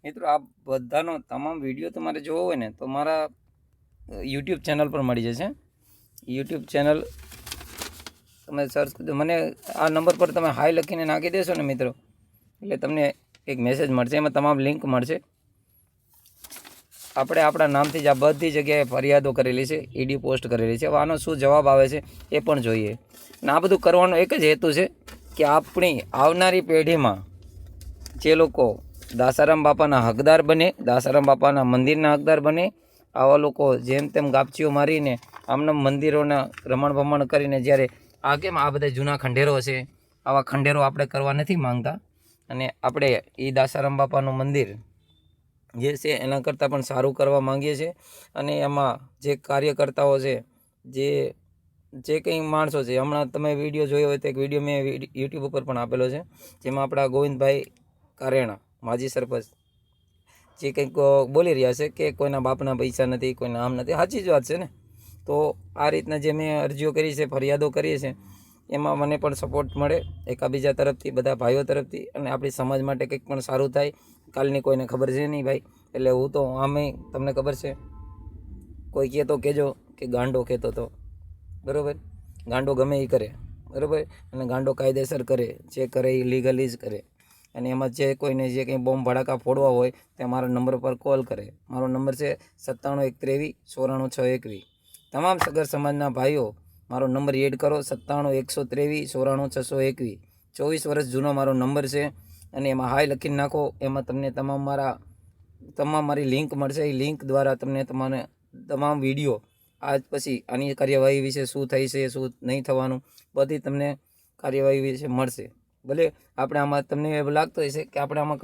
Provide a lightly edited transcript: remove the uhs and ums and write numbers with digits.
મિત્રો આ બધાનો તમામ વિડીયો તમારે જોવો હોય ને તો મારા યુટ્યુબ ચેનલ પર મળી જશે. યુટ્યુબ ચેનલ તમે સર્ચ કરજો, મને આ નંબર પર તમે હાઈ લખીને નાખી દેશો ને મિત્રો, એટલે તમને એક મેસેજ મળશે, એમાં તમામ લિંક મળશે. આપણે આપણા નામથી જ આ બધી જગ્યાએ ફરિયાદો કરેલી છે, ઈડી પોસ્ટ કરેલી છે. હવે આનો શું જવાબ આવે છે એ પણ જોઈએ. અને આ બધું કરવાનો એક જ હેતુ છે કે આપણી આવનારી પેઢીમાં જે લોકો દાસારામ બાપાના હકદાર બને, દાસારામ બાપાના મંદિરના હકદાર બને, આવા લોકો જેમ તેમ ગાપચીઓ મારીને આમના મંદિરોના રમણ ભમણ કરીને જ્યારે આ કેમ આ બધા જૂના ખંડેરો છે, આવા ખંડેરો આપણે કરવા નથી માંગતા. અને આપણે એ દાસારામ બાપાનું મંદિર જે છે એના કરતાં પણ સારું કરવા માંગીએ છીએ. અને એમાં જે કાર્યકર્તાઓ છે, જે કંઈ માણસો છે, હમણાં તમે વિડીયો જોયો હોય તો એક વિડીયો મેં યુટ્યુબ ઉપર પણ આપેલો છે, જેમાં આપણા ગોવિંદભાઈ કારેણા માજી સરપંચ જે કંઈક બોલી રહ્યા છે કે કોઈના બાપના પૈસા નથી, કોઈના આમ નથી. સાચી જ વાત છે ને. તો આ રીતના જે મેં અરજીઓ કરી છે, ફરિયાદો કરી છે, એમાં મને પણ સપોર્ટ મળે એકાબીજા તરફથી, બધા ભાઈઓ તરફથી. અને આપણી સમાજ માટે કંઈક પણ સારું થાય. કાલની કોઈને ખબર છે નહીં ભાઈ, એટલે હું તો આમે તમને ખબર છે, કોઈ કહે તો કહેજો કે ગાંડો કહેતો હતો, બરાબર. ગાંડો ગમે એ કરે, બરાબર. અને ગાંડો કાયદેસર કરે, જે કરે એ લીગલી જ કરે. અને એમાં જે કોઈને જે કંઈ બોમ્બ ભડાકા ફોડવા હોય તે મારા નંબર પર કોલ કરે. મારો નંબર છે 9713944621. તમામ સગર સમાજના ભાઈઓ મારો નંબર એડ કરો, 9713944621. 24 વર્ષ જૂનો મારો નંબર છે. અને એમાં હાઈ લખીને નાખો, એમાં તમને તમામ મારી લિંક મળશે. એ લિંક દ્વારા તમને તમામ વિડીયો આજ પછી આની કાર્યવાહી વિશે શું થઈ છે, શું નહીં થવાનું, બધી તમને કાર્યવાહી વિશે મળશે. ભલે આપણે આમાં તમને એવું લાગતું હશે કે આપણે આમાં